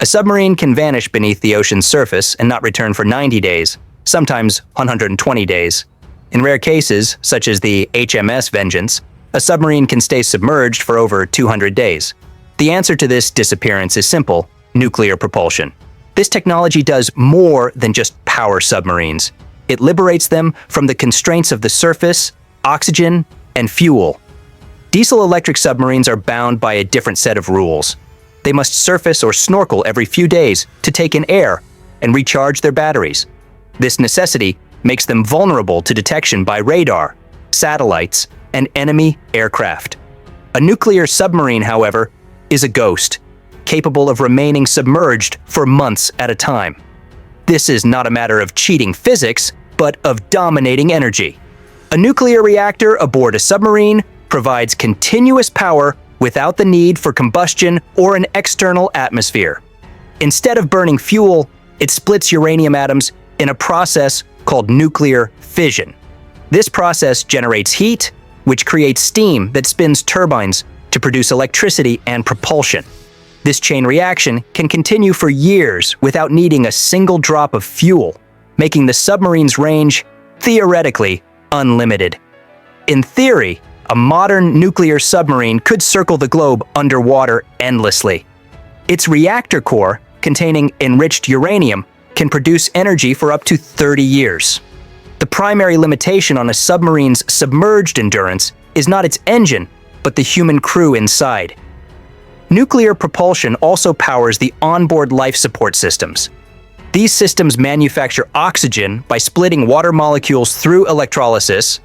A submarine can vanish beneath the ocean's surface and not return for 90 days, sometimes 120 days. In rare cases, such as the HMS Vengeance, a submarine can stay submerged for over 200 days. The answer to this disappearance is simple: nuclear propulsion. This technology does more than just power submarines. It liberates them from the constraints of the surface, oxygen, and fuel. Diesel-electric submarines are bound by a different set of rules. They must surface or snorkel every few days to take in air and recharge their batteries. This necessity makes them vulnerable to detection by radar, satellites, and enemy aircraft. A nuclear submarine, however, is a ghost, capable of remaining submerged for months at a time. This is not a matter of cheating physics, but of dominating energy. A nuclear reactor aboard a submarine provides continuous power without the need for combustion or an external atmosphere. Instead of burning fuel, it splits uranium atoms in a process called nuclear fission. This process generates heat, which creates steam that spins turbines to produce electricity and propulsion. This chain reaction can continue for years without needing a single drop of fuel, making the submarine's range, theoretically, unlimited. In theory, a modern nuclear submarine could circle the globe underwater endlessly. Its reactor core, containing enriched uranium, can produce energy for up to 30 years. The primary limitation on a submarine's submerged endurance is not its engine, but the human crew inside. Nuclear propulsion also powers the onboard life support systems. These systems manufacture oxygen by splitting water molecules through electrolysis,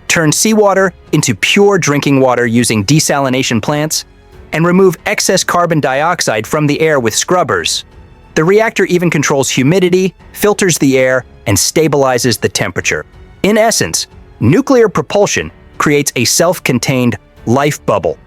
turn seawater into pure drinking water using desalination plants, and remove excess carbon dioxide from the air with scrubbers. The reactor even controls humidity, filters the air, and stabilizes the temperature. In essence, nuclear propulsion creates a self-contained life bubble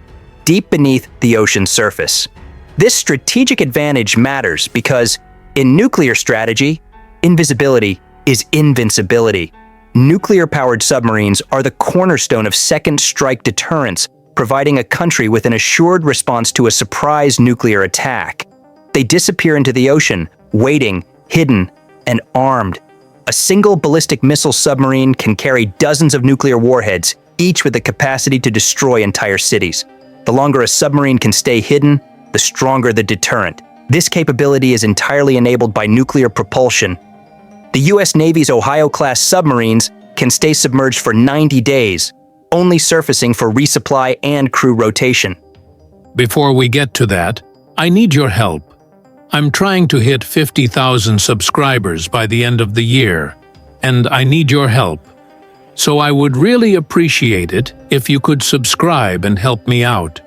deep beneath the ocean's surface. This strategic advantage matters because, in nuclear strategy, invisibility is invincibility. Nuclear-powered submarines are the cornerstone of second-strike deterrence, providing a country with an assured response to a surprise nuclear attack. They disappear into the ocean, waiting, hidden, and armed. A single ballistic missile submarine can carry dozens of nuclear warheads, each with the capacity to destroy entire cities. The longer a submarine can stay hidden, the stronger the deterrent. This capability is entirely enabled by nuclear propulsion. The U.S. Navy's Ohio-class submarines can stay submerged for 90 days, only surfacing for resupply and crew rotation. Before we get to that, I need your help. I'm trying to hit 50,000 subscribers by the end of the year, and I need your help. So I would really appreciate it if you could subscribe and help me out.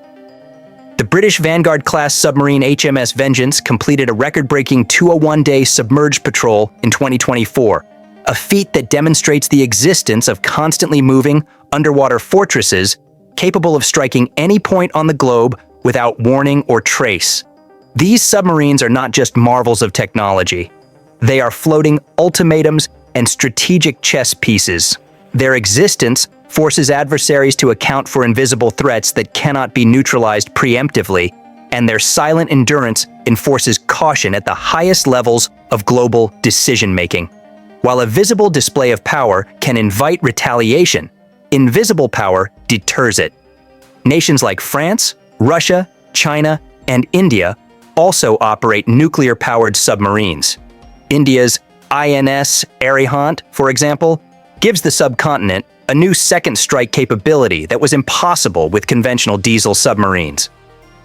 The British Vanguard-class submarine HMS Vengeance completed a record-breaking 201-day submerged patrol in 2024, a feat that demonstrates the existence of constantly moving underwater fortresses capable of striking any point on the globe without warning or trace. These submarines are not just marvels of technology. They are floating ultimatums and strategic chess pieces. Their existence forces adversaries to account for invisible threats that cannot be neutralized preemptively, and their silent endurance enforces caution at the highest levels of global decision-making. While a visible display of power can invite retaliation, invisible power deters it. Nations like France, Russia, China, and India also operate nuclear-powered submarines. India's INS Arihant, for example, gives the subcontinent a new second-strike capability that was impossible with conventional diesel submarines.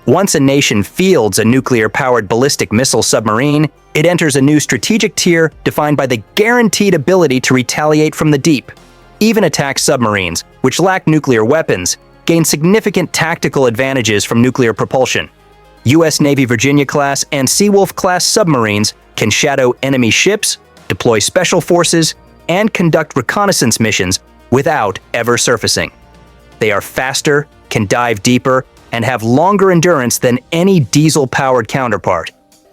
Once a nation fields a nuclear-powered ballistic missile submarine, it enters a new strategic tier defined by the guaranteed ability to retaliate from the deep. Even attack submarines, which lack nuclear weapons, gain significant tactical advantages from nuclear propulsion. U.S. Navy Virginia-class and Seawolf-class submarines can shadow enemy ships, deploy special forces, and conduct reconnaissance missions without ever surfacing. They are faster, can dive deeper, and have longer endurance than any diesel-powered counterpart.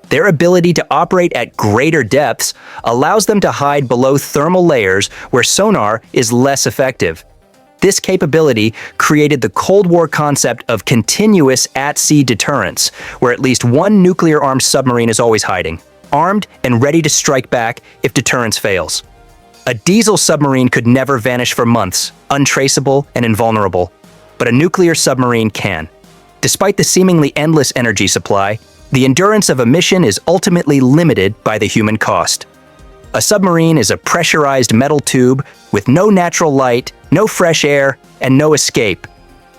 Their ability to operate at greater depths allows them to hide below thermal layers where sonar is less effective. This capability created the Cold War concept of continuous at-sea deterrence, where at least one nuclear-armed submarine is always hiding, armed and ready to strike back if deterrence fails. A diesel submarine could never vanish for months, untraceable and invulnerable, but a nuclear submarine can. Despite the seemingly endless energy supply, the endurance of a mission is ultimately limited by the human cost. A submarine is a pressurized metal tube with no natural light, no fresh air, and no escape.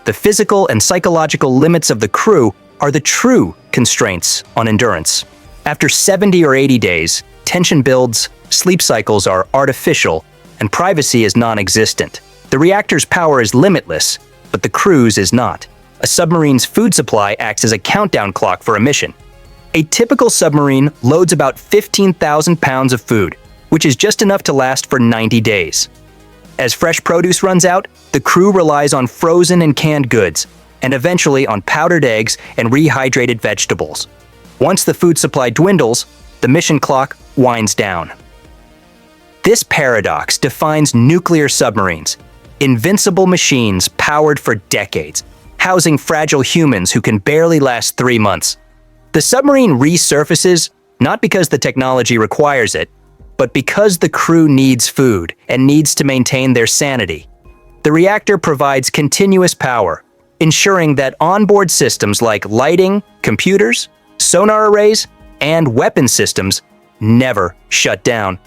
The physical and psychological limits of the crew are the true constraints on endurance. After 70 or 80 days, tension builds, sleep cycles are artificial, and privacy is non-existent. The reactor's power is limitless, but the crew's is not. A submarine's food supply acts as a countdown clock for a mission. A typical submarine loads about 15,000 pounds of food, which is just enough to last for 90 days. As fresh produce runs out, the crew relies on frozen and canned goods, and eventually on powdered eggs and rehydrated vegetables. Once the food supply dwindles, the mission clock winds down. This paradox defines nuclear submarines, invincible machines powered for decades, housing fragile humans who can barely last 3 months. The submarine resurfaces not because the technology requires it, but because the crew needs food and needs to maintain their sanity. The reactor provides continuous power, ensuring that onboard systems like lighting, computers, sonar arrays, and weapon systems never shut down.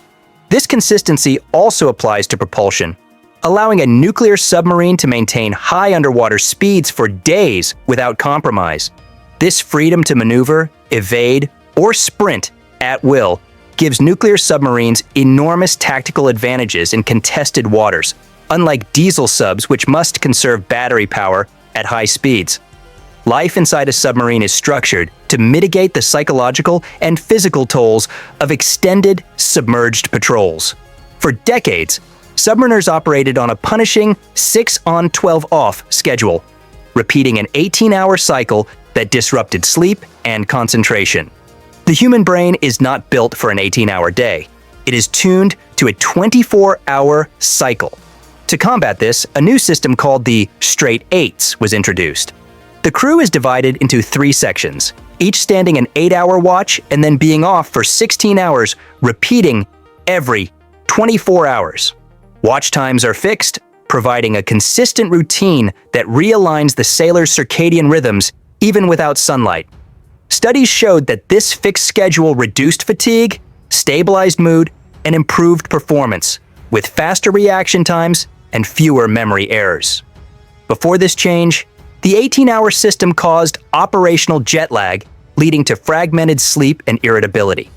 This consistency also applies to propulsion, allowing a nuclear submarine to maintain high underwater speeds for days without compromise. This freedom to maneuver, evade, or sprint at will gives nuclear submarines enormous tactical advantages in contested waters, unlike diesel subs which must conserve battery power at high speeds. Life inside a submarine is structured to mitigate the psychological and physical tolls of extended submerged patrols. For decades, submariners operated on a punishing 6-on 12-off schedule, repeating an 18-hour cycle that disrupted sleep and concentration. The human brain is not built for an 18-hour day. It is tuned to a 24-hour cycle. To combat this, a new system called the straight eights was introduced. The crew is divided into 3 sections, each standing an 8-hour watch and then being off for 16 hours, repeating every 24 hours. Watch times are fixed, providing a consistent routine that realigns the sailor's circadian rhythms even without sunlight. Studies showed that this fixed schedule reduced fatigue, stabilized mood, and improved performance, with faster reaction times and fewer memory errors. Before this change, the 18-hour system caused operational jet lag, leading to fragmented sleep and irritability.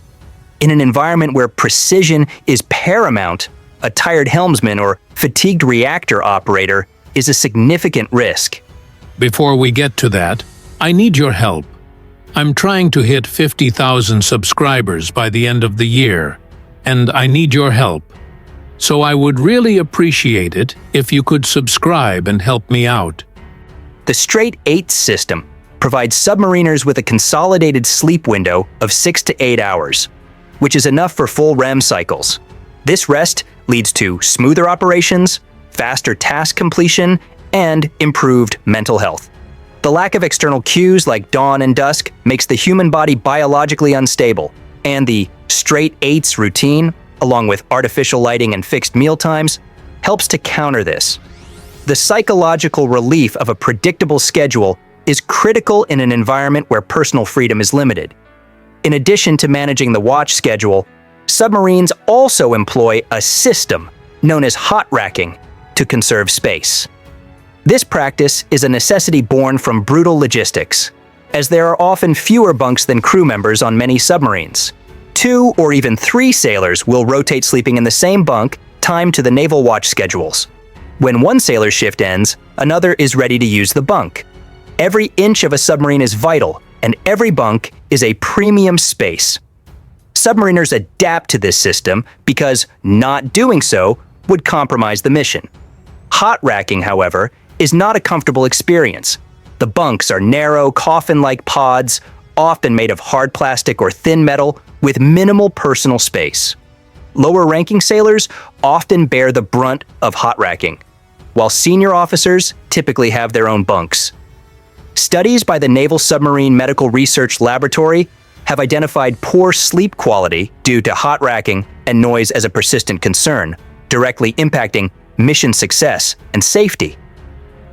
In an environment where precision is paramount, a tired helmsman or fatigued reactor operator is a significant risk. Before we get to that, I need your help. I'm trying to hit 50,000 subscribers by the end of the year, and I need your help. So I would really appreciate it if you could subscribe and help me out. The straight eights system provides submariners with a consolidated sleep window of 6 to 8 hours, which is enough for full REM cycles. This rest leads to smoother operations, faster task completion, and improved mental health. The lack of external cues like dawn and dusk makes the human body biologically unstable, and the straight eights routine, along with artificial lighting and fixed meal times, helps to counter this. The psychological relief of a predictable schedule is critical in an environment where personal freedom is limited. In addition to managing the watch schedule, submarines also employ a system known as hot racking to conserve space. This practice is a necessity born from brutal logistics, as there are often fewer bunks than crew members on many submarines. 2 or even 3 sailors will rotate sleeping in the same bunk, timed to the naval watch schedules. When one sailor's shift ends, another is ready to use the bunk. Every inch of a submarine is vital, and every bunk is a premium space. Submariners adapt to this system because not doing so would compromise the mission. Hot racking, however, is not a comfortable experience. The bunks are narrow, coffin-like pods, often made of hard plastic or thin metal, with minimal personal space. Lower-ranking sailors often bear the brunt of hot racking. while senior officers typically have their own bunks. Studies by the Naval Submarine Medical Research Laboratory have identified poor sleep quality due to hot racking and noise as a persistent concern, directly impacting mission success and safety.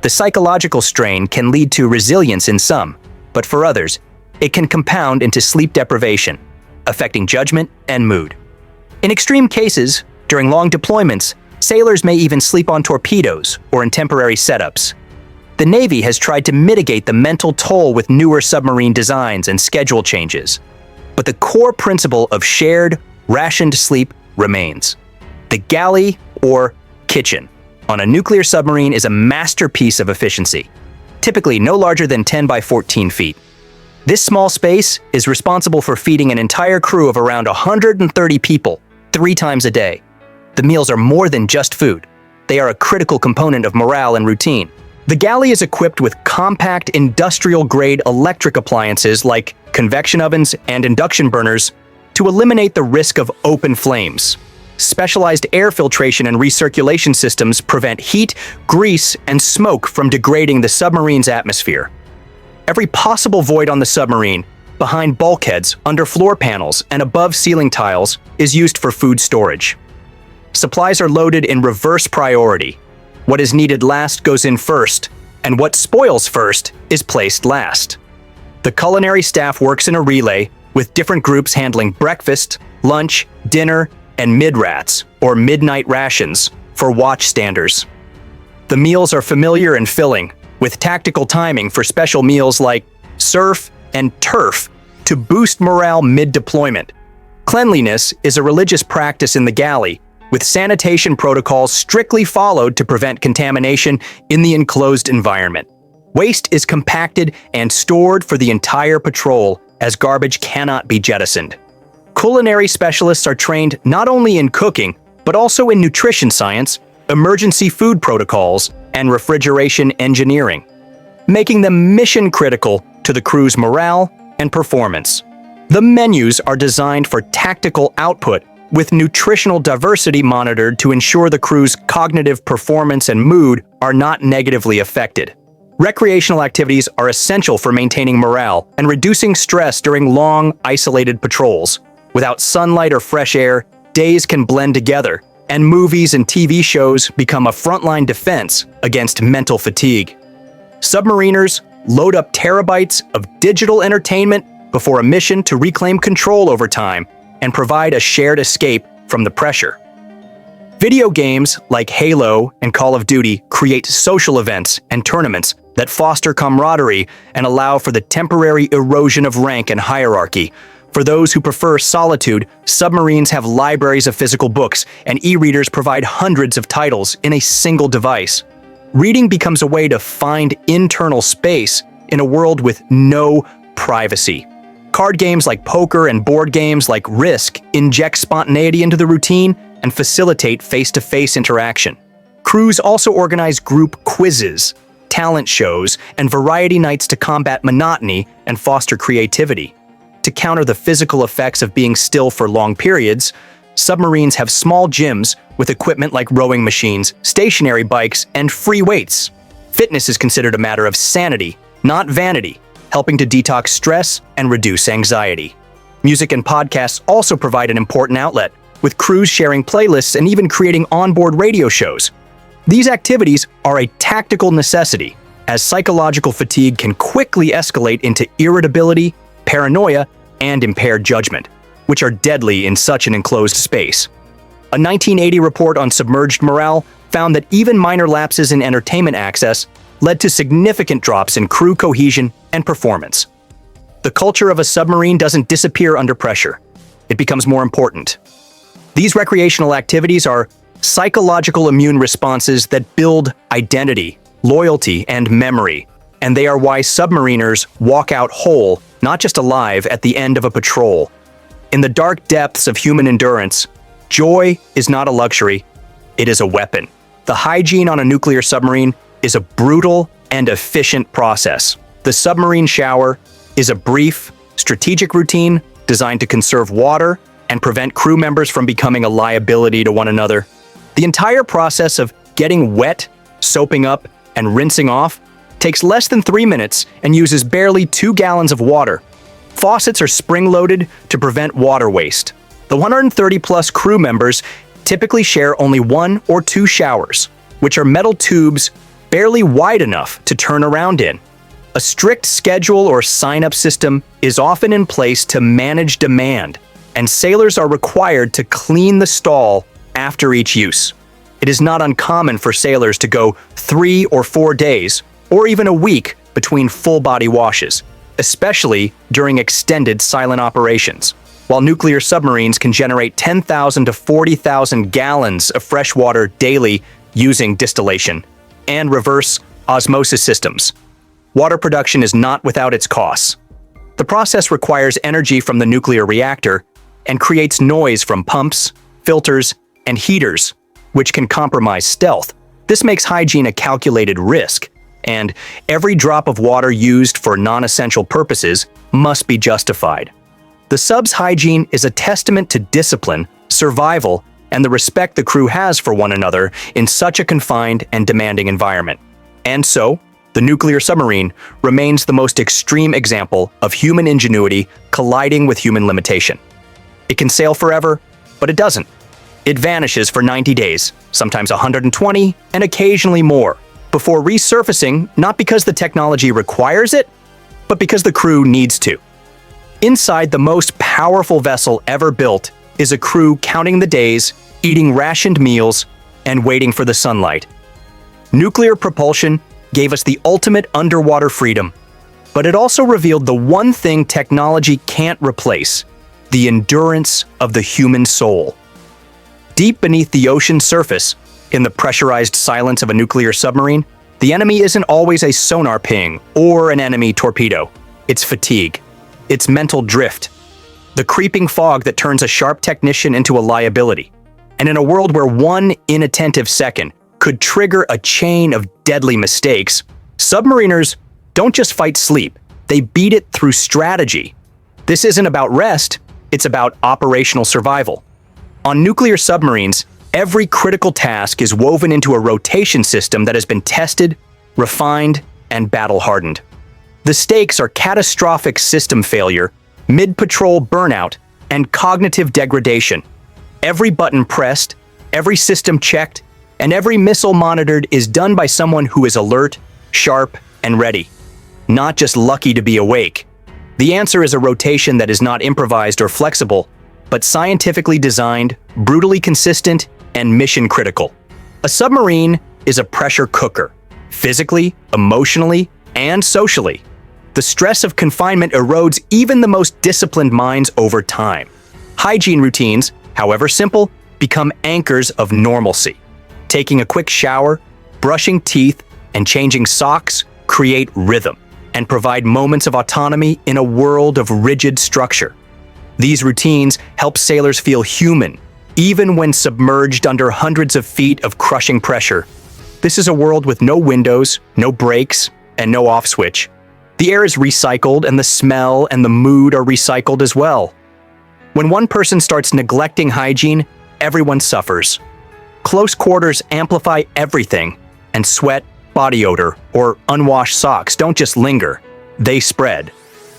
The psychological strain can lead to resilience in some, but for others, it can compound into sleep deprivation, affecting judgment and mood. In extreme cases, during long deployments, sailors may even sleep on torpedoes or in temporary setups. The Navy has tried to mitigate the mental toll with newer submarine designs and schedule changes. But the core principle of shared, rationed sleep remains. The galley, or kitchen, on a nuclear submarine is a masterpiece of efficiency, typically no larger than 10 by 14 feet. This small space is responsible for feeding an entire crew of around 130 people 3 times a day. The meals are more than just food. They are a critical component of morale and routine. The galley is equipped with compact industrial-grade electric appliances like convection ovens and induction burners to eliminate the risk of open flames. Specialized air filtration and recirculation systems prevent heat, grease, and smoke from degrading the submarine's atmosphere. Every possible void on the submarine, behind bulkheads, under floor panels, and above ceiling tiles, is used for food storage. Supplies are loaded in reverse priority. What is needed last goes in first, and what spoils first is placed last. The culinary staff works in a relay, with different groups handling breakfast, lunch, dinner, and mid-rats, or midnight rations, for watchstanders. The meals are familiar and filling, with tactical timing for special meals like surf and turf to boost morale mid-deployment. Cleanliness is a religious practice in the galley, with sanitation protocols strictly followed to prevent contamination in the enclosed environment. Waste is compacted and stored for the entire patrol, as garbage cannot be jettisoned. Culinary specialists are trained not only in cooking, but also in nutrition science, emergency food protocols, and refrigeration engineering, making them mission-critical to the crew's morale and performance. The menus are designed for tactical output, with nutritional diversity monitored to ensure the crew's cognitive performance and mood are not negatively affected. Recreational activities are essential for maintaining morale and reducing stress during long, isolated patrols. Without sunlight or fresh air, days can blend together, and movies and TV shows become a frontline defense against mental fatigue. Submariners load up terabytes of digital entertainment before a mission to reclaim control over time and provide a shared escape from the pressure. Video games like Halo and Call of Duty create social events and tournaments that foster camaraderie and allow for the temporary erosion of rank and hierarchy. For those who prefer solitude, submarines have libraries of physical books, and e-readers provide hundreds of titles in a single device. Reading becomes a way to find internal space in a world with no privacy. Card games like poker and board games like Risk inject spontaneity into the routine and facilitate face-to-face interaction. Crews also organize group quizzes, talent shows, and variety nights to combat monotony and foster creativity. To counter the physical effects of being still for long periods, submarines have small gyms with equipment like rowing machines, stationary bikes, and free weights. Fitness is considered a matter of sanity, not vanity, helping to detox stress and reduce anxiety. Music and podcasts also provide an important outlet, with crews sharing playlists and even creating onboard radio shows. These activities are a tactical necessity, as psychological fatigue can quickly escalate into irritability, paranoia, and impaired judgment, which are deadly in such an enclosed space. A 1980 report on submerged morale found that even minor lapses in entertainment access led to significant drops in crew cohesion and performance. The culture of a submarine doesn't disappear under pressure. It becomes more important. These recreational activities are psychological immune responses that build identity, loyalty, and memory, and they are why submariners walk out whole, not just alive, at the end of a patrol. In the dark depths of human endurance, joy is not a luxury, it is a weapon. The hygiene on a nuclear submarine is a brutal and efficient process. The submarine shower is a brief, strategic routine designed to conserve water and prevent crew members from becoming a liability to one another. The entire process of getting wet soaping up, and rinsing off takes less than 3 minutes and uses barely 2 gallons of water. Faucets are spring-loaded to prevent water waste. The 130-plus crew members typically share only 1 or 2 showers, which are metal tubes barely wide enough to turn around in. A strict schedule or sign-up system is often in place to manage demand, and sailors are required to clean the stall after each use. It is not uncommon for sailors to go 3 or 4 days, or even a week, between full-body washes, especially during extended silent operations. While nuclear submarines can generate 10,000 to 40,000 gallons of fresh water daily using distillation and reverse osmosis systems, water production is not without its costs. The process requires energy from the nuclear reactor and creates noise from pumps, filters, and heaters, which can compromise stealth. This makes hygiene a calculated risk, and every drop of water used for non-essential purposes must be justified. The sub's hygiene is a testament to discipline, survival, and the respect the crew has for one another in such a confined and demanding environment. And so, the nuclear submarine remains the most extreme example of human ingenuity colliding with human limitation. It can sail forever, but it doesn't. It vanishes for 90 days, sometimes 120, and occasionally more, before resurfacing not because the technology requires it, but because the crew needs to. Inside the most powerful vessel ever built is a crew counting the days, eating rationed meals, and waiting for the sunlight. Nuclear propulsion gave us the ultimate underwater freedom, but it also revealed the one thing technology can't replace: the endurance of the human soul. Deep beneath the ocean's surface, in the pressurized silence of a nuclear submarine, the enemy isn't always a sonar ping or an enemy torpedo. It's fatigue. It's mental drift. The creeping fog that turns a sharp technician into a liability. And in a world where one inattentive second could trigger a chain of deadly mistakes, submariners don't just fight sleep, they beat it through strategy. This isn't about rest, it's about operational survival. On nuclear submarines, every critical task is woven into a rotation system that has been tested, refined, and battle-hardened. The stakes are catastrophic system failure, mid-patrol burnout, and cognitive degradation. Every button pressed, every system checked, and every missile monitored is done by someone who is alert, sharp, and ready. Not just lucky to be awake. The answer is a rotation that is not improvised or flexible, but scientifically designed, brutally consistent, and mission-critical. A submarine is a pressure cooker, physically, emotionally, and socially. The stress of confinement erodes even the most disciplined minds over time. Hygiene routines, however simple, become anchors of normalcy. Taking a quick shower, brushing teeth, and changing socks create rhythm and provide moments of autonomy in a world of rigid structure. These routines help sailors feel human, even when submerged under hundreds of feet of crushing pressure. This is a world with no windows, no brakes, and no off switch. The air is recycled, and the smell and the mood are recycled as well. When one person starts neglecting hygiene, everyone suffers. Close quarters amplify everything, and sweat, body odor, or unwashed socks don't just linger, they spread.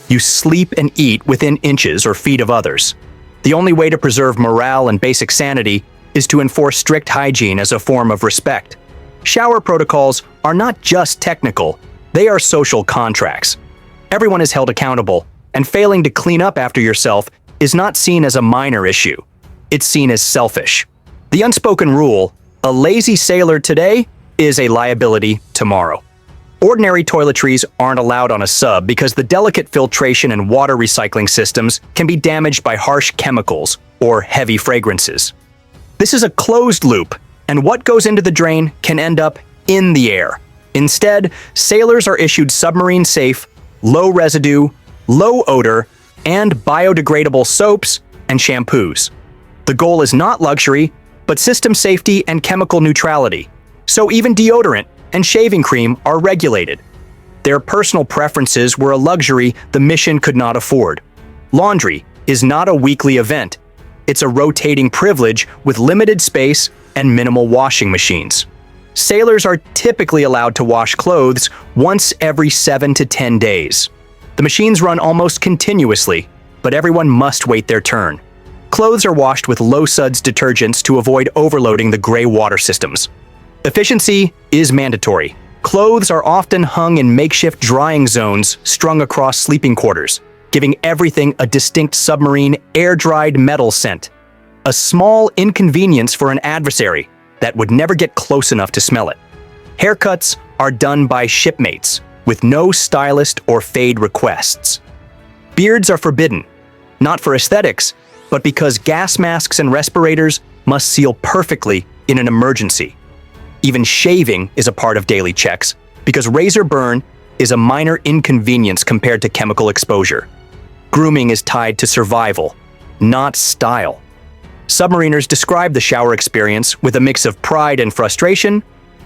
You sleep and eat within inches or feet of others. The only way to preserve morale and basic sanity is to enforce strict hygiene as a form of respect. Shower protocols are not just technical, they are social contracts. Everyone is held accountable, and failing to clean up after yourself is not seen as a minor issue. It's seen as selfish. The unspoken rule, a lazy sailor today is a liability tomorrow. Ordinary toiletries aren't allowed on a sub because the delicate filtration and water recycling systems can be damaged by harsh chemicals or heavy fragrances. This is a closed loop, and what goes into the drain can end up in the air. Instead, sailors are issued submarine-safe, low-residue, low-odor, and biodegradable soaps and shampoos. The goal is not luxury, but system safety and chemical neutrality. So even deodorant and shaving cream are regulated. Their personal preferences were a luxury the mission could not afford. Laundry is not a weekly event. It's a rotating privilege with limited space and minimal washing machines. Sailors are typically allowed to wash clothes once every 7 to 10 days. The machines run almost continuously, but everyone must wait their turn. Clothes are washed with low suds detergents to avoid overloading the gray water systems. Efficiency is mandatory. Clothes are often hung in makeshift drying zones strung across sleeping quarters, giving everything a distinct submarine air-dried metal scent. A small inconvenience for an adversary that would never get close enough to smell it. Haircuts are done by shipmates, with no stylist or fade requests. Beards are forbidden, not for aesthetics, but because gas masks and respirators must seal perfectly in an emergency. Even shaving is a part of daily checks, because razor burn is a minor inconvenience compared to chemical exposure. Grooming is tied to survival, not style. Submariners describe the shower experience with a mix of pride and frustration,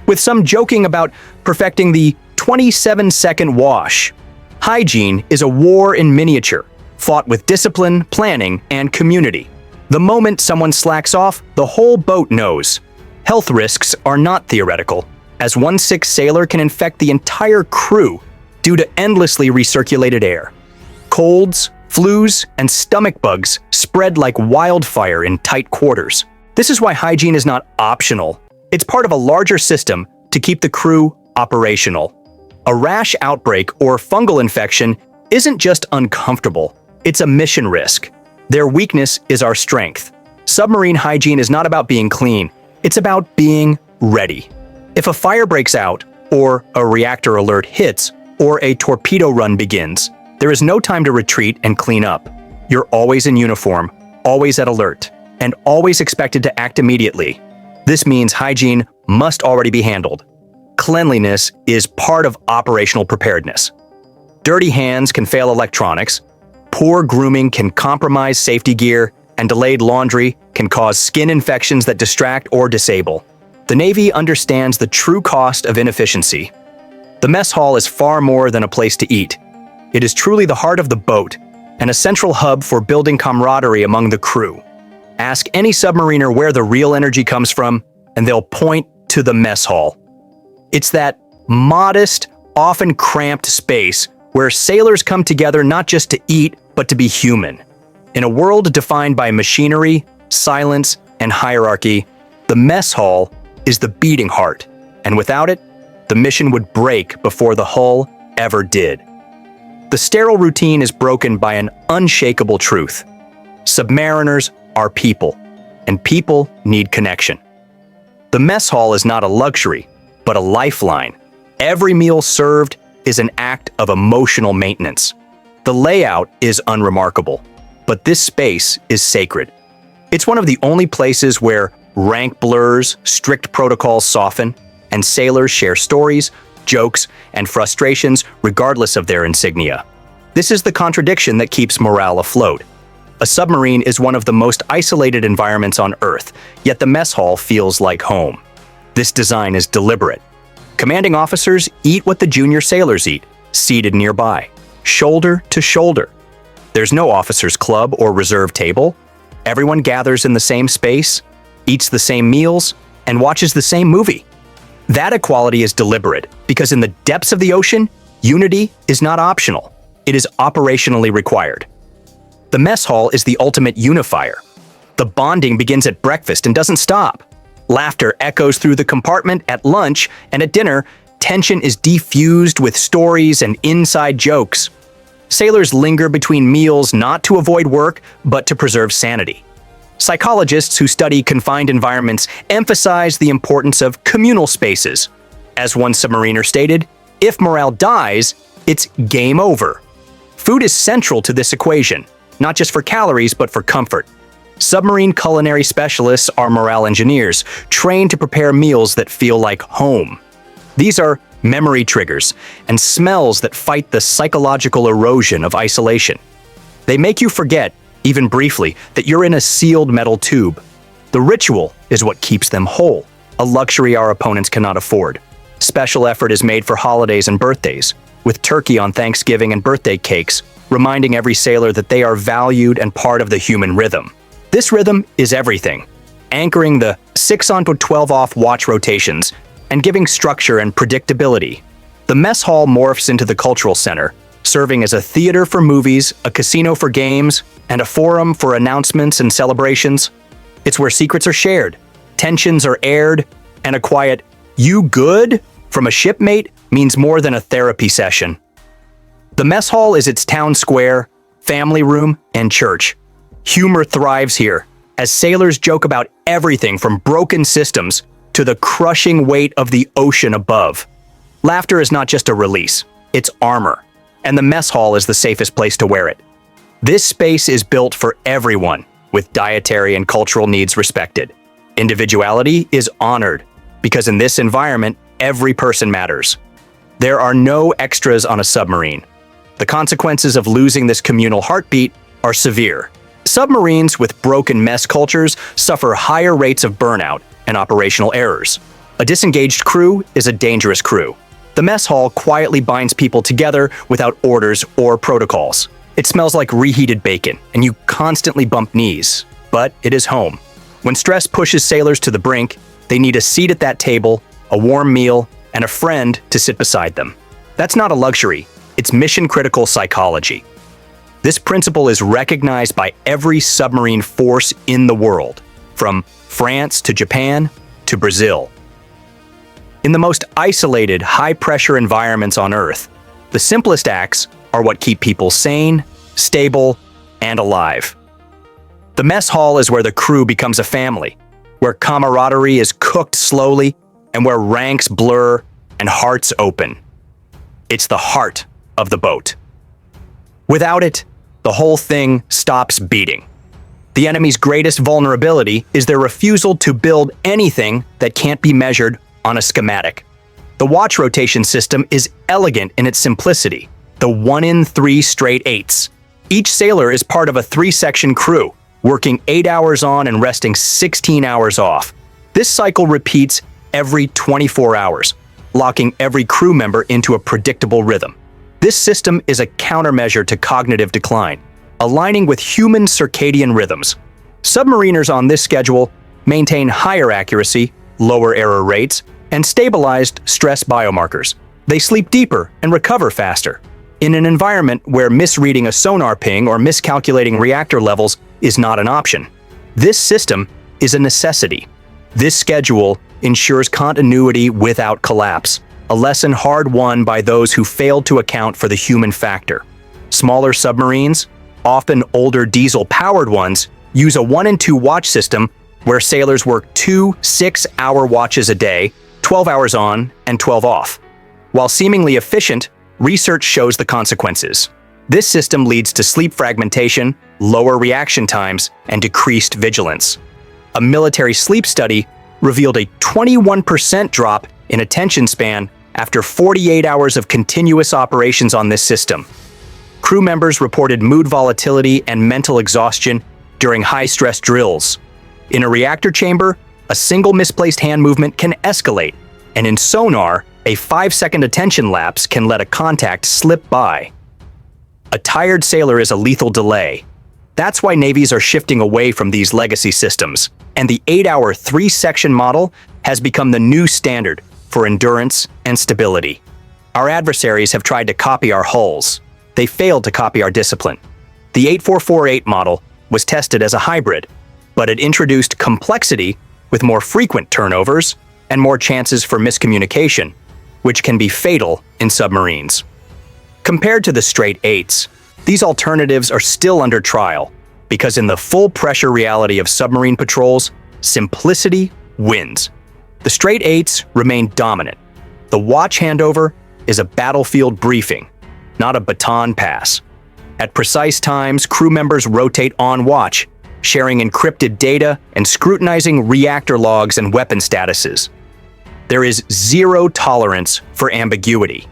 with some joking about perfecting the 27-second wash. Hygiene is a war in miniature, fought with discipline, planning, and community. The moment someone slacks off, the whole boat knows. Health risks are not theoretical, as one sick sailor can infect the entire crew due to endlessly recirculated air. Colds, flus, and stomach bugs spread like wildfire in tight quarters. This is why hygiene is not optional. It's part of a larger system to keep the crew operational. A rash outbreak or fungal infection isn't just uncomfortable, it's a mission risk. Their weakness is our strength. Submarine hygiene is not about being clean, it's about being ready. If a fire breaks out, or a reactor alert hits, or a torpedo run begins, there is no time to retreat and clean up. You're always in uniform, always at alert, and always expected to act immediately. This means hygiene must already be handled. Cleanliness is part of operational preparedness. Dirty hands can fail electronics, poor grooming can compromise safety gear, and delayed laundry can cause skin infections that distract or disable. The Navy understands the true cost of inefficiency. The mess hall is far more than a place to eat. It is truly the heart of the boat, and a central hub for building camaraderie among the crew. Ask any submariner where the real energy comes from, and they'll point to the mess hall. It's that modest, often cramped space where sailors come together not just to eat, but to be human. In a world defined by machinery, silence, and hierarchy, the mess hall is the beating heart, and without it, the mission would break before the hull ever did. The sterile routine is broken by an unshakable truth. Submariners are people, and people need connection. The mess hall is not a luxury, but a lifeline. Every meal served is an act of emotional maintenance. The layout is unremarkable, but this space is sacred. It's one of the only places where rank blurs, strict protocols soften, and sailors share stories, jokes, and frustrations regardless of their insignia. This is the contradiction that keeps morale afloat. A submarine is one of the most isolated environments on Earth, yet the mess hall feels like home. This design is deliberate. Commanding officers eat what the junior sailors eat, seated nearby, shoulder to shoulder. There's no officers' club or reserve table. Everyone gathers in the same space, eats the same meals, and watches the same movie. That equality is deliberate, because in the depths of the ocean, unity is not optional. It is operationally required. The mess hall is the ultimate unifier. The bonding begins at breakfast and doesn't stop. Laughter echoes through the compartment at lunch, and at dinner, tension is defused with stories and inside jokes. Sailors linger between meals not to avoid work, but to preserve sanity. Psychologists who study confined environments emphasize the importance of communal spaces. As one submariner stated, if morale dies, it's game over. Food is central to this equation, not just for calories, but for comfort. Submarine culinary specialists are morale engineers, trained to prepare meals that feel like home. These are memory triggers and smells that fight the psychological erosion of isolation. They make you forget, even briefly, that you're in a sealed metal tube. The ritual is what keeps them whole, a luxury our opponents cannot afford. Special effort is made for holidays and birthdays, with turkey on Thanksgiving and birthday cakes, reminding every sailor that they are valued and part of the human rhythm. This rhythm is everything, anchoring the 6 on to 12 off watch rotations, and giving structure and predictability. The mess hall morphs into the cultural center, serving as a theater for movies, a casino for games, and a forum for announcements and celebrations. It's where secrets are shared, tensions are aired, and a quiet, "You good?" from a shipmate means more than a therapy session. The mess hall is its town square, family room, and church. Humor thrives here, as sailors joke about everything from broken systems to the crushing weight of the ocean above. Laughter is not just a release, it's armor, and the mess hall is the safest place to wear it. This space is built for everyone, with dietary and cultural needs respected. Individuality is honored, because in this environment, every person matters. There are no extras on a submarine. The consequences of losing this communal heartbeat are severe. Submarines with broken mess cultures suffer higher rates of burnout and operational errors. A disengaged crew is a dangerous crew. The mess hall quietly binds people together without orders or protocols. It smells like reheated bacon, and you constantly bump knees, but it is home. When stress pushes sailors to the brink, they need a seat at that table, a warm meal, and a friend to sit beside them. That's not a luxury, it's mission-critical psychology. This principle is recognized by every submarine force in the world, from France to Japan to Brazil. In the most isolated, high-pressure environments on Earth, the simplest acts are what keep people sane, stable, and alive. The mess hall is where the crew becomes a family, where camaraderie is cooked slowly, and where ranks blur and hearts open. It's the heart of the boat. Without it, the whole thing stops beating. The enemy's greatest vulnerability is their refusal to build anything that can't be measured on a schematic. The watch rotation system is elegant in its simplicity, the 1 in 3 straight 8s. Each sailor is part of a 3-section crew, working 8 hours on and resting 16 hours off. This cycle repeats every 24 hours, locking every crew member into a predictable rhythm. This system is a countermeasure to cognitive decline, aligning with human circadian rhythms. Submariners on this schedule maintain higher accuracy, lower error rates, and stabilized stress biomarkers. They sleep deeper and recover faster. In an environment where misreading a sonar ping or miscalculating reactor levels is not an option, this system is a necessity. This schedule ensures continuity without collapse, a lesson hard won by those who failed to account for the human factor. Smaller submarines, often older diesel-powered ones, use a 1 in 2 watch system where sailors work 2 6-hour watches a day, 12 hours on and 12 off. While seemingly efficient, research shows the consequences. This system leads to sleep fragmentation, lower reaction times, and decreased vigilance. A military sleep study revealed a 21% drop in attention span after 48 hours of continuous operations on this system. Crew members reported mood volatility and mental exhaustion during high-stress drills. In a reactor chamber, a single misplaced hand movement can escalate, and in sonar, a 5-second attention lapse can let a contact slip by. A tired sailor is a lethal delay. That's why navies are shifting away from these legacy systems, and the 8-hour 3-section model has become the new standard for endurance and stability. Our adversaries have tried to copy our hulls. They failed to copy our discipline. The 8448 model was tested as a hybrid, but it introduced complexity with more frequent turnovers and more chances for miscommunication, which can be fatal in submarines. Compared to the straight 8s, these alternatives are still under trial, because in the full-pressure reality of submarine patrols, simplicity wins. The straight 8s remain dominant. The watch handover is a battlefield briefing, not a baton pass. At precise times, crew members rotate on watch, sharing encrypted data and scrutinizing reactor logs and weapon statuses. There is zero tolerance for ambiguity.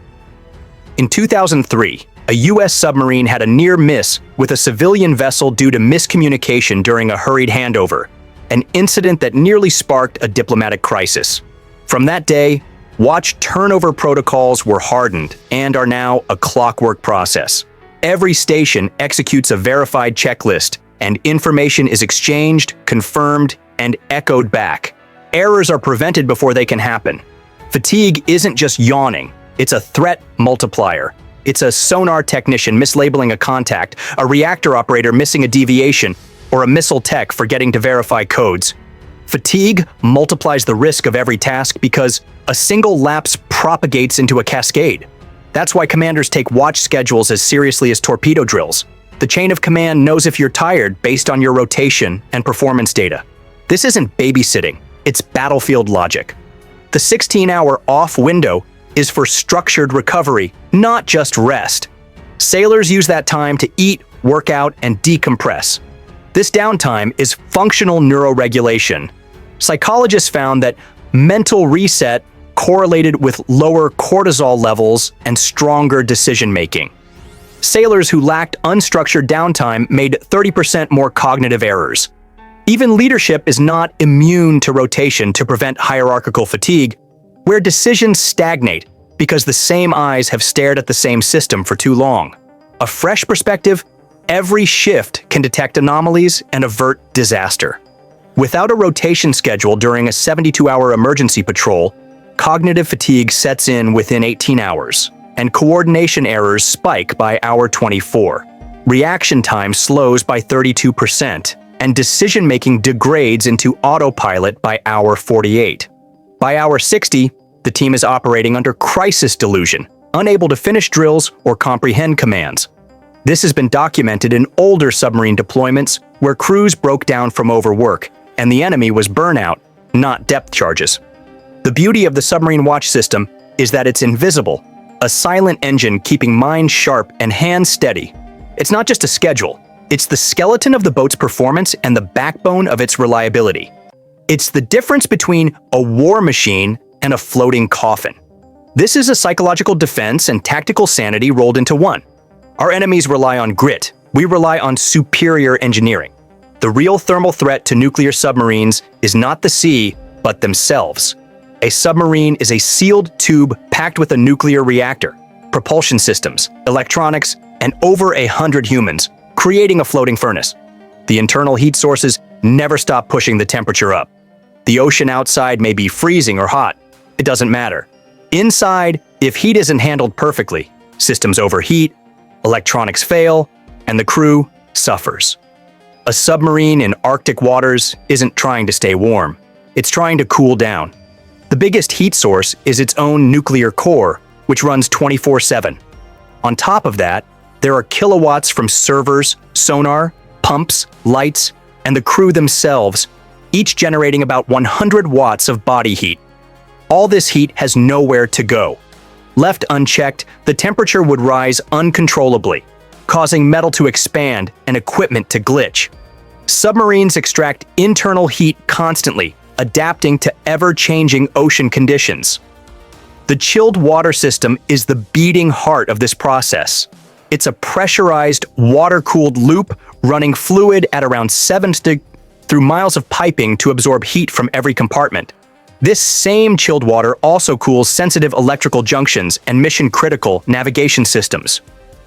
In 2003, a U.S. submarine had a near miss with a civilian vessel due to miscommunication during a hurried handover, an incident that nearly sparked a diplomatic crisis. From that day, watch turnover protocols were hardened and are now a clockwork process. Every station executes a verified checklist, and information is exchanged, confirmed, and echoed back. Errors are prevented before they can happen. Fatigue isn't just yawning, it's a threat multiplier. It's a sonar technician mislabeling a contact, a reactor operator missing a deviation, or a missile tech forgetting to verify codes. Fatigue multiplies the risk of every task because a single lapse propagates into a cascade. That's why commanders take watch schedules as seriously as torpedo drills. The chain of command knows if you're tired based on your rotation and performance data. This isn't babysitting, it's battlefield logic. The 16-hour off window is for structured recovery, not just rest. Sailors use that time to eat, work out, and decompress. This downtime is functional neuroregulation. Psychologists found that mental reset correlated with lower cortisol levels and stronger decision-making. Sailors who lacked unstructured downtime made 30% more cognitive errors. Even leadership is not immune to rotation to prevent hierarchical fatigue, where decisions stagnate because the same eyes have stared at the same system for too long. A fresh perspective, every shift can detect anomalies and avert disaster. Without a rotation schedule during a 72-hour emergency patrol, cognitive fatigue sets in within 18 hours, and coordination errors spike by hour 24. Reaction time slows by 32%, and decision-making degrades into autopilot by hour 48. By hour 60, the team is operating under crisis delusion, unable to finish drills or comprehend commands. This has been documented in older submarine deployments where crews broke down from overwork, and the enemy was burnout, not depth charges. The beauty of the submarine watch system is that it's invisible, a silent engine keeping minds sharp and hands steady. It's not just a schedule, it's the skeleton of the boat's performance and the backbone of its reliability. It's the difference between a war machine and a floating coffin. This is a psychological defense and tactical sanity rolled into one. Our enemies rely on grit. We rely on superior engineering. The real thermal threat to nuclear submarines is not the sea, but themselves. A submarine is a sealed tube packed with a nuclear reactor, propulsion systems, electronics, and over 100 humans, creating a floating furnace. The internal heat sources never stop pushing the temperature up. The ocean outside may be freezing or hot. It doesn't matter. Inside, if heat isn't handled perfectly, systems overheat, electronics fail, and the crew suffers. A submarine in Arctic waters isn't trying to stay warm. It's trying to cool down. The biggest heat source is its own nuclear core, which runs 24/7. On top of that, there are kilowatts from servers, sonar, pumps, lights, and the crew themselves, each generating about 100 watts of body heat. All this heat has nowhere to go. Left unchecked, the temperature would rise uncontrollably, causing metal to expand and equipment to glitch. Submarines extract internal heat constantly, adapting to ever-changing ocean conditions. The chilled water system is the beating heart of this process. It's a pressurized, water-cooled loop running fluid at around 7 through miles of piping to absorb heat from every compartment. This same chilled water also cools sensitive electrical junctions and mission-critical navigation systems.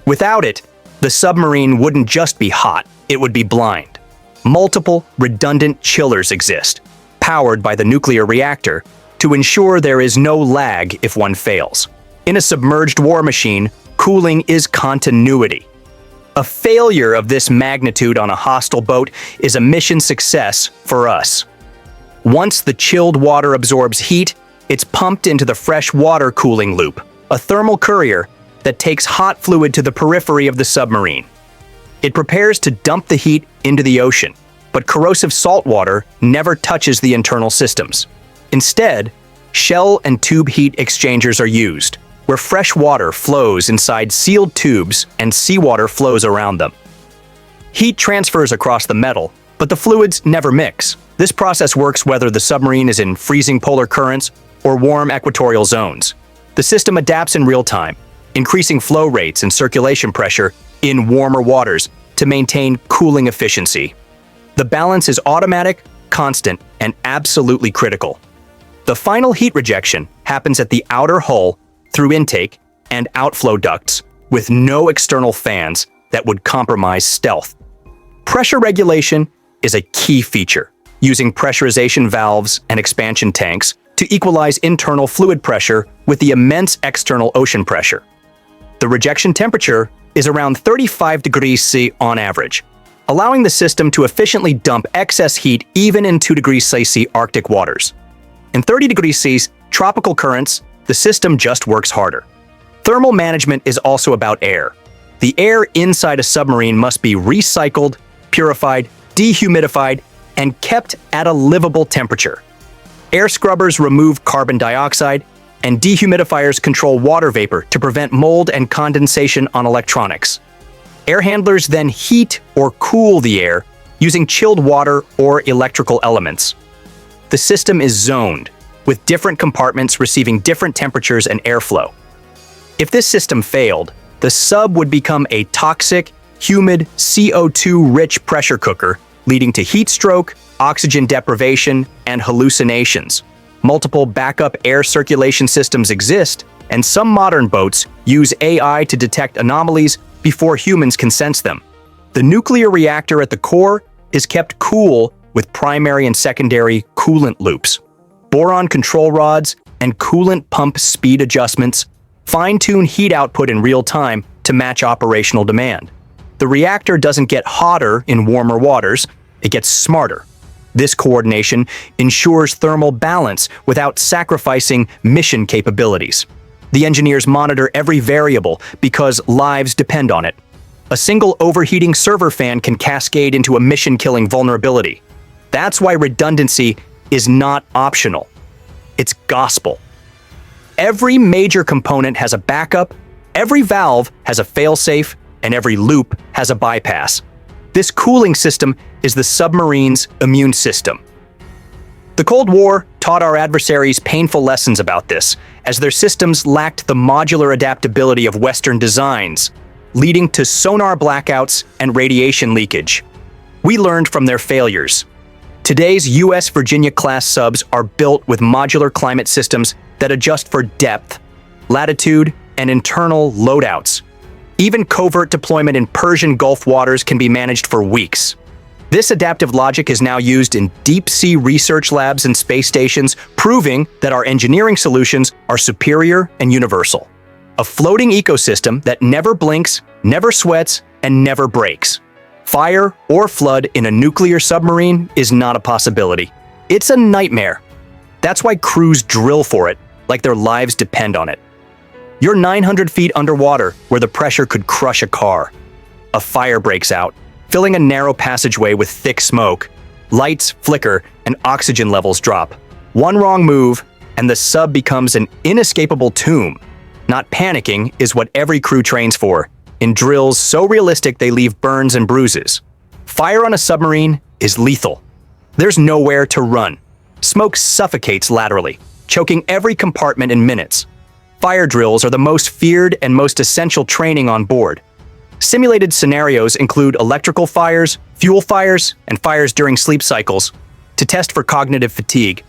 Without it, the submarine wouldn't just be hot, it would be blind. Multiple, redundant chillers exist, powered by the nuclear reactor, to ensure there is no lag if one fails. In a submerged war machine, cooling is continuity. A failure of this magnitude on a hostile boat is a mission success for us. Once the chilled water absorbs heat, it's pumped into the fresh water cooling loop, a thermal courier that takes hot fluid to the periphery of the submarine. It prepares to dump the heat into the ocean, but corrosive salt water never touches the internal systems. Instead, shell and tube heat exchangers are used, where fresh water flows inside sealed tubes and seawater flows around them. Heat transfers across the metal, but the fluids never mix. This process works whether the submarine is in freezing polar currents or warm equatorial zones. The system adapts in real time, increasing flow rates and circulation pressure in warmer waters to maintain cooling efficiency. The balance is automatic, constant, and absolutely critical. The final heat rejection happens at the outer hull through intake and outflow ducts with no external fans that would compromise stealth. Pressure regulation is a key feature. Using pressurization valves and expansion tanks, to equalize internal fluid pressure with the immense external ocean pressure. The rejection temperature is around 35 degrees C on average, allowing the system to efficiently dump excess heat even in 2 degrees C Arctic waters. In 30 degrees C tropical currents, the system just works harder. Thermal management is also about air. The air inside a submarine must be recycled, purified, dehumidified, and kept at a livable temperature. Air scrubbers remove carbon dioxide, and dehumidifiers control water vapor to prevent mold and condensation on electronics. Air handlers then heat or cool the air using chilled water or electrical elements. The system is zoned, with different compartments receiving different temperatures and airflow. If this system failed, the sub would become a toxic, humid, CO2-rich pressure cooker, leading to heat stroke, oxygen deprivation, and hallucinations. Multiple backup air circulation systems exist, and some modern boats use AI to detect anomalies before humans can sense them. The nuclear reactor at the core is kept cool with primary and secondary coolant loops. Boron control rods and coolant pump speed adjustments fine-tune heat output in real time to match operational demand. The reactor doesn't get hotter in warmer waters, it gets smarter. This coordination ensures thermal balance without sacrificing mission capabilities. The engineers monitor every variable because lives depend on it. A single overheating server fan can cascade into a mission-killing vulnerability. That's why redundancy is not optional. It's gospel. Every major component has a backup, every valve has a failsafe, and every loop has a bypass. This cooling system is the submarine's immune system. The Cold War taught our adversaries painful lessons about this, as their systems lacked the modular adaptability of Western designs, leading to sonar blackouts and radiation leakage. We learned from their failures. Today's U.S. Virginia-class subs are built with modular climate systems that adjust for depth, latitude, and internal loadouts. Even covert deployment in Persian Gulf waters can be managed for weeks. This adaptive logic is now used in deep-sea research labs and space stations, proving that our engineering solutions are superior and universal. A floating ecosystem that never blinks, never sweats, and never breaks. Fire or flood in a nuclear submarine is not a possibility. It's a nightmare. That's why crews drill for it, like their lives depend on it. You're 900 feet underwater, where the pressure could crush a car. A fire breaks out, filling a narrow passageway with thick smoke. Lights flicker and oxygen levels drop. One wrong move, and the sub becomes an inescapable tomb. Not panicking is what every crew trains for, in drills so realistic they leave burns and bruises. Fire on a submarine is lethal. There's nowhere to run. Smoke suffocates laterally, choking every compartment in minutes. Fire drills are the most feared and most essential training on board. Simulated scenarios include electrical fires, fuel fires, and fires during sleep cycles to test for cognitive fatigue.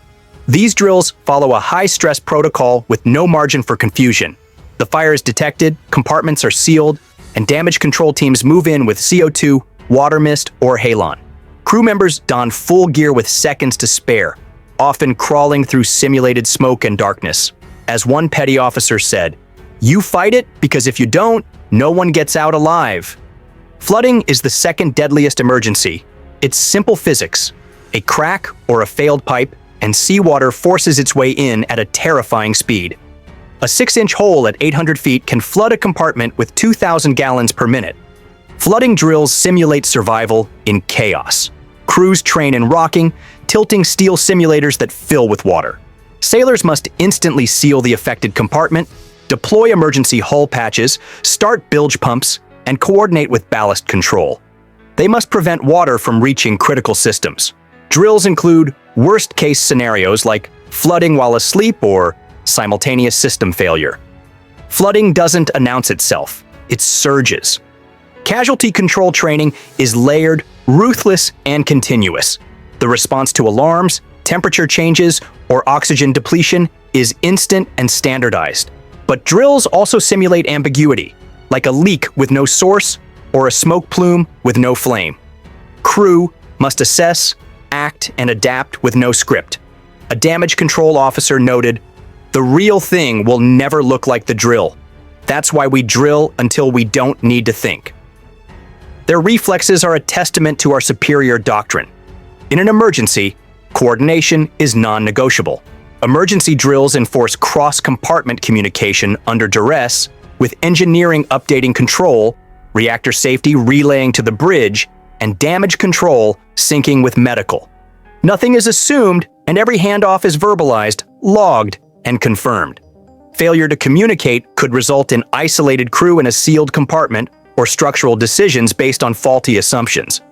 These drills follow a high-stress protocol with no margin for confusion. The fire is detected, compartments are sealed, and damage control teams move in with CO2, water mist, or halon. Crew members don full gear with seconds to spare, often crawling through simulated smoke and darkness. As one petty officer said, "You fight it because if you don't, no one gets out alive." Flooding is the second deadliest emergency. It's simple physics. A crack or a failed pipe, and seawater forces its way in at a terrifying speed. A 6-inch hole at 800 feet can flood a compartment with 2,000 gallons per minute. Flooding drills simulate survival in chaos. Crews train in rocking, tilting steel simulators that fill with water. Sailors must instantly seal the affected compartment, deploy emergency hull patches, start bilge pumps, and coordinate with ballast control. They must prevent water from reaching critical systems. Drills include worst-case scenarios like flooding while asleep or simultaneous system failure. Flooding doesn't announce itself, it surges. Casualty control training is layered, ruthless, and continuous. The response to alarms, temperature changes, or oxygen depletion is instant and standardized. But drills also simulate ambiguity, like a leak with no source or a smoke plume with no flame. Crew must assess, act, and adapt with no script. A damage control officer noted, "The real thing will never look like the drill. That's why we drill until we don't need to think." Their reflexes are a testament to our superior doctrine. In an emergency, coordination is non-negotiable. Emergency drills enforce cross-compartment communication under duress, with engineering updating control, reactor safety relaying to the bridge, and damage control syncing with medical. Nothing is assumed, and every handoff is verbalized, logged, and confirmed. Failure to communicate could result in isolated crew in a sealed compartment or structural decisions based on faulty assumptions.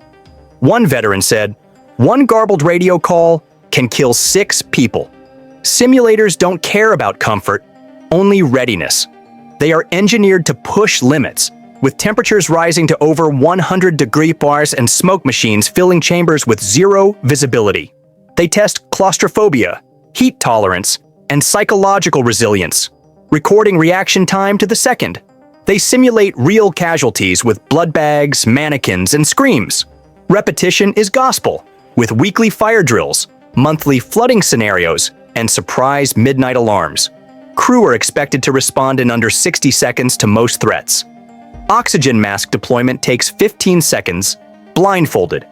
One veteran said, "One garbled radio call can kill 6 people." Simulators don't care about comfort, only readiness. They are engineered to push limits, with temperatures rising to over 100 bars and smoke machines filling chambers with zero visibility. They test claustrophobia, heat tolerance, and psychological resilience, recording reaction time to the second. They simulate real casualties with blood bags, mannequins, and screams. Repetition is gospel, with weekly fire drills, monthly flooding scenarios, and surprise midnight alarms. Crew are expected to respond in under 60 seconds to most threats. Oxygen mask deployment takes 15 seconds, blindfolded.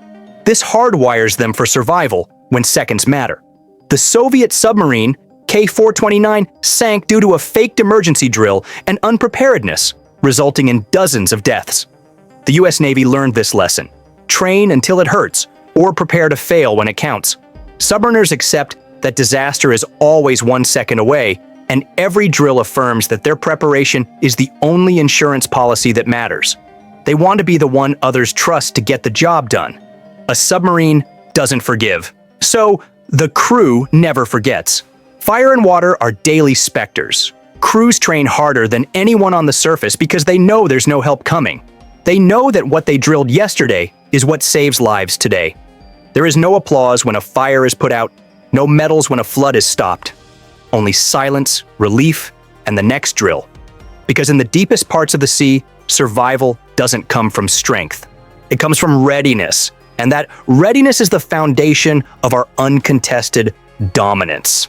This hardwires them for survival when seconds matter. The Soviet submarine, K-429, sank due to a faked emergency drill and unpreparedness, resulting in dozens of deaths. The U.S. Navy learned this lesson. Train until it hurts, or prepare to fail when it counts. Submariners accept that disaster is always 1 second away, and every drill affirms that their preparation is the only insurance policy that matters. They want to be the one others trust to get the job done. A submarine doesn't forgive, so the crew never forgets. Fire and water are daily specters. Crews train harder than anyone on the surface because they know there's no help coming. They know that what they drilled yesterday is what saves lives today. There is no applause when a fire is put out, no medals when a flood is stopped. Only silence, relief, and the next drill. Because in the deepest parts of the sea, survival doesn't come from strength. It comes from readiness, and that readiness is the foundation of our uncontested dominance.